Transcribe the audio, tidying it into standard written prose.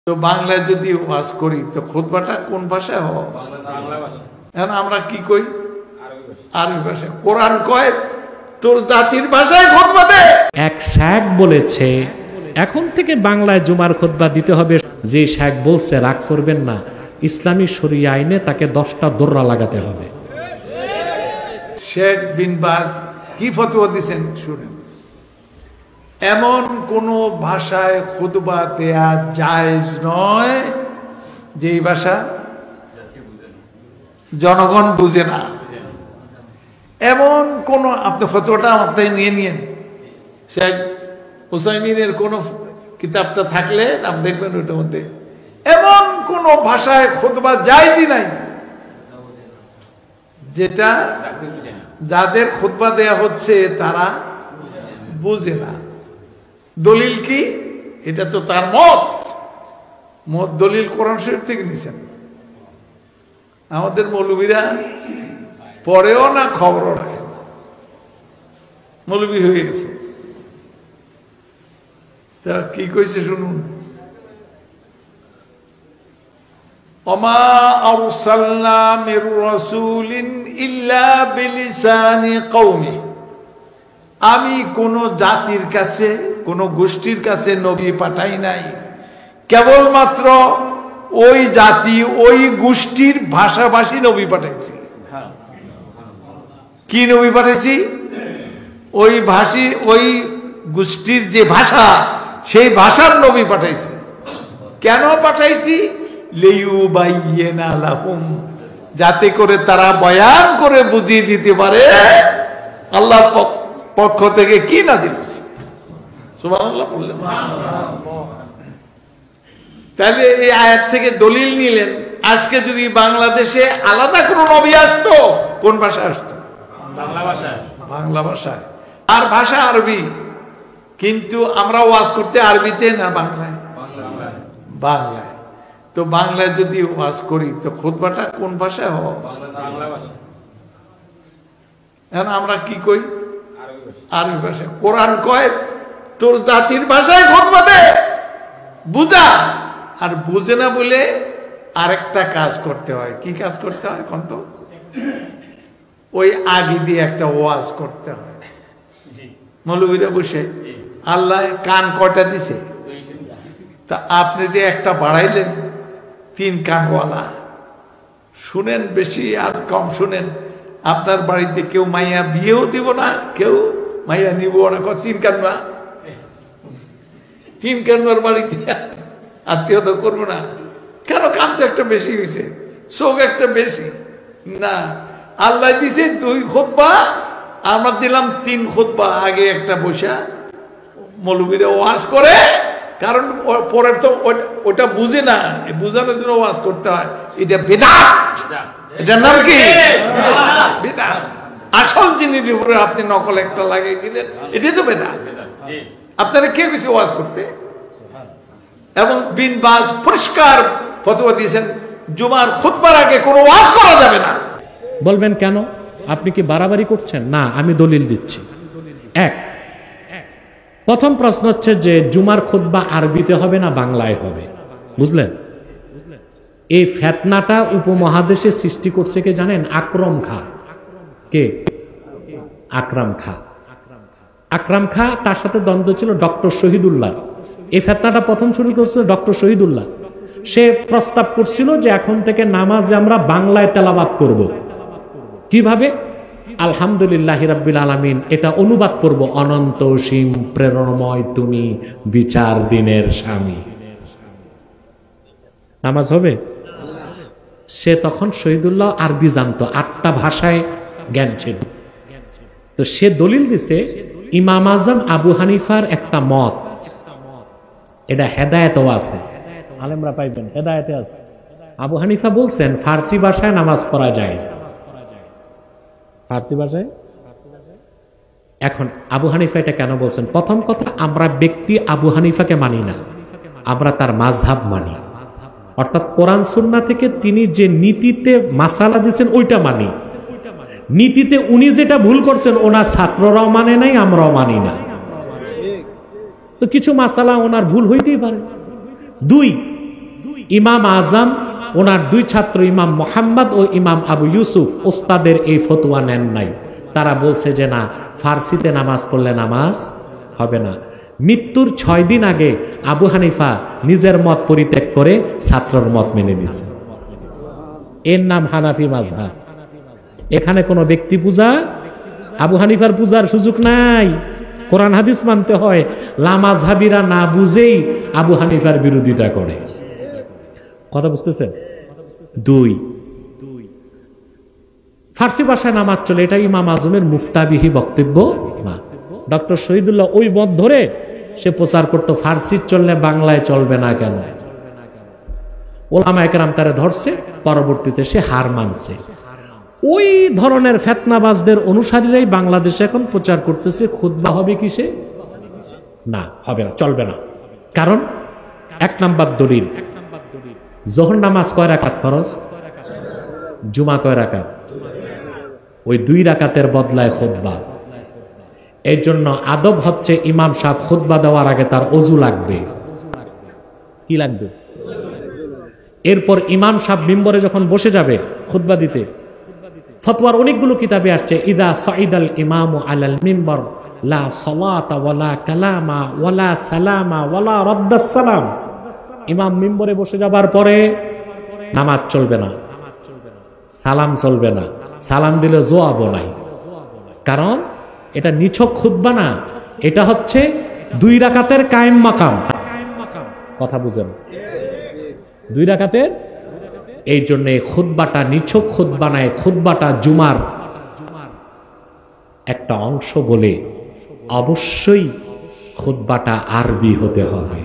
তো বাংলায় যদি ওয়াজ করি তো খুতবাটা কোন ভাষায় হওয়া উচিত? এখন আমরা কি কই? আরবি ভাষায়। কোরআন কয় তোর জাতির ভাষায় খুতবা দে। এক শায়েখ বলেছে এখন থেকে বাংলায় জুমার খুতবা দিতে হবে। যে শায়েখ বলছে রাগ করবেন না, ইসলামী শরিয়া আইনে তাকে 10টা দোররা লাগাতে হবে। শেখ বিন বাজ কি ফতোয়া দিয়েছেন শুনেন। এমন কোন ভাষায় খুতবা দেয়া জায়েজ নয় যেই ভাষা জনগণ বুঝে না। এমন কোন, আপনি ফতোয়াটা আমার থেকে নিয়ে নিয়েন, শেখ হুসাইমিনের কোন কিতাবটা থাকলে আপনি দেখবেন ওইটার মধ্যে এমন কোন ভাষায় খুতবা জায়েজই নাই যেটা যাদের খুতবা দেয়া হচ্ছে তারা বুঝে না। দলিল কি? এটা তো তার মত দলিল কোরআন শরীফ থেকে নিছেন। আমাদের মৌলবীরা পড়েও না, খবরও রাখে না, মৌলবী হয়ে গেছে। তা কি কইছে শুনুন। ওমা আরসালনা মির রাসূলিন ইল্লা বিলিসানি কওমি, আমি কোন জাতির কাছে কোন গোষ্ঠীর কাছে নবী পাঠাই নাই, কেবলমাত্র ওই জাতি ওই গোষ্ঠীর ভাষাভাষী নবী পাঠাইছি। কি নবী পাঠাইছি? ওই ভাষী ওই গোষ্ঠীর যে ভাষা সেই ভাষার নবী পাঠাইছি। কেন পাঠাইছি? লিয়ুবাইয়িনা লাহুম, যাতে করে তারা বয়ান করে বুঝিয়ে দিতে পারে আল্লাহর পক্ষ থেকে কি নাজিল হয়েছে। সুবহানাল্লাহ বললেন। তাহলে এই আয়াত থেকে দলিল নিলেন। আজকে যদি বাংলাদেশে আলাদা কোনো নবী আসতো, কোন ভাষা আসতো? বাংলা ভাষায়। বাংলা ভাষায়। আর ভাষা আরবি, কিন্তু আমরা ওয়াজ করতে আরবিতে না বাংলায়? বাংলায়। তো বাংলায় যদি ওয়াজ করি তো খুতবাটা কোন ভাষায় হওয়া উচিত? এখন আমরা কি কই? আরবি ভাষায়। কোরআন কয় তোর জাতির ভাষায় খুতবা দে, বুঝা। আর বুঝে না বলে আরেকটা কাজ করতে হয়। কি কাজ করতে হয় কোন তো? ওই আগে দিয়ে একটা ওয়াজ করতে হয়। মৌলবীরা বসে আল্লাহ কান কয়টা দিছে, তা আপনি যে একটা বাড়াইলেন 3 কানওয়ালা, শুনেন বেশি আর কম শুনেন। আপনার বাড়িতে কেউ মাইয়া বিয়েও দিব না, কেউ মাইয়া নিব না, 3 কানুয়া। 3 কানুয়ার বাড়িতে আত্মীয়তা করবো না কেন? কান তো একটা বেশি হয়েছে, চোখ একটা বেশি না। আল্লাহ দিছে 2 খুতবা, আমরা দিলাম 3 খুতবা। আগে একটা বসা মৌলবীরা ওয়াজ করে, কারণ পরের তো ওটা বুঝে না, বুঝানোর জন্য ওয়াজ করতে হয়। এটা বিদআত। এটার নাম কি? বিদআত। আসল জিনিসের উপরে আপনি নকল একটা লাগিয়ে দিলেন, এটাই তো বিদআত। আপনারা কে কইছে ওয়াজ করতে? এবং বিন বাজ পরিষ্কার ফতোয়া দিয়েছেন জুমার খুতবার আগে কোনো ওয়াজ করা যাবে না। বলবেন কেন? আপনি কি বাড়াবাড়ি করছেন? না, আমি দলিল দিচ্ছি। প্রথম প্রশ্ন হচ্ছে যে জুমার খুতবা আরবিতে হবে না বাংলায় হবে? বুঝলেন? এই ফিতনাটা উপমহাদেশে সৃষ্টি করছে কে জানেন? আকরম খা। কে? আকরাম খা। আকরাম খা, তার সাথে দ্বন্দ্ব ছিল ডক্টর শহীদুল্লাহ। এই ফিতনাটা প্রথম শুরু করছিল ডক্টর শহীদুল্লাহ। সে প্রস্তাব করছিল যে এখন থেকে নামাজে আমরা বাংলায় তেলাওয়াত করব। কিভাবে? আলহামদুলিল্লাহি রাব্বিল আলামিন, এটা অনুবাদ করব, অনন্ত অসীম প্রেরণময় তুমি বিচার দিনের স্বামী। নামাজ হবে? সে তখন শহীদুল্লাহ আরবি জানতো, 8টা ভাষায় জ্ঞান ছিল। তো সে দলিল দিছে ইমাম আজম আবু হানিফার একটা মত, এটা হেদায়েতও আছে, আলেমরা পাইবেন, হেদায়েতে আছে। আবু হানিফা বলছেন ফার্সি ভাষায় নামাজ পড়া যায়। ফার্সি ভাষায়। এখন আবু হানিফা এটা কেন বলছেন? প্রথম কথা, আমরা ব্যক্তি আবু হানিফাকে মানি না, আমরা তার মাযহাব মানি। অর্থাৎ কোরআন সুন্নাহ থেকে তিনি যে নীতিতে মাসালা দিয়েছেন ওইটা মানি। নীতিতে উনি যেটা ভুল করছেন ওনার ছাত্ররাও মানে নাই, আমরাও মানি না। তো কিছু মাসালা ওনার ভুল হইতেই পারে। 2, ইমাম আজম ওনার দুই ছাত্র ইমাম মোহাম্মদ ও ইমাম আবু ইউসুফ ওস্তাদের এই ফতোয়া নেন নাই। তারা বলছে যে না, ফার্সিতে নামাজ পড়লে নামাজ হবে না। মৃত্যুর 6 দিন আগে আবু হানিফা নিজের মত পরিত্যাগ করে ছাত্রর মত মেনে নিয়েছে। এর নাম হানাফি মাযহাব। এখানে কোনো ব্যক্তি পূজা, আবু হানিফার পূজার সুযোগ নাই। কোরআন হাদিস মানতে হয়। লামাযহাবীরা না বুঝেই আবু হানিফার বিরোধিতা করে। কথা বুঝতেছেন? 2, ফার্সি ভাষায় নামাজ চলে, এটা ইমাম আজমের মুফতাবিহি বক্তব্য না। ডক্টর শহীদুল্লাহ ওই মত ধরে সে প্রচার করতো ফার্সি চললে বাংলায় চলবে না কেন। ওলামা একরাম তারা ধরছে, পরবর্তীতে সে হার মানছে। ওই ধরনের ফেতনাবাজদের অনুসারীরাই বাংলাদেশে এখন প্রচার করতেছে খুতবা হবে কিসে? না, হবে না, চলবে না। কারণ 1 নাম্বার দলিল, যোহর নামাজ কয় রাকাত ফরজ? জুমা কয় রাকাত? ওই 2 রাকাতের বদলায় খুতবা। এর জন্য আদব হচ্ছে ইমাম সাহেব খুতবা দেওয়ার আগে তার ওযু লাগবে। কি লাগবে? এরপর ইমাম সাহেব মিম্বরে যখন বসে যাবে খুতবা দিতে, ফতোয়ার অনেকগুলো কিতাবে আসছে, ইদা সাইদাল ইমামু আলাল মিম্বর লা সালাতা ওয়ালা কালামা ওয়ালা সালামা ওয়ালা রাদ্দাস সালাম। ইমাম মিম্বরে বসে যাবার পরে নামাজ চলবে না, সালাম চলবে না, সালাম দিলে জবাবও নাই। কারণ এটা নিছক খুতবা না, এটা হচ্ছে 2 রাকাতের কায়েম মাকাম। কথা বুঝেন? 2 রাকাতের। এই জন্য খুতবাটা নিছক খুতবা নাই, খুতবাটা জুমার একটা অংশ বলে অবশ্যই খুতবাটা আরবি হতে হবে।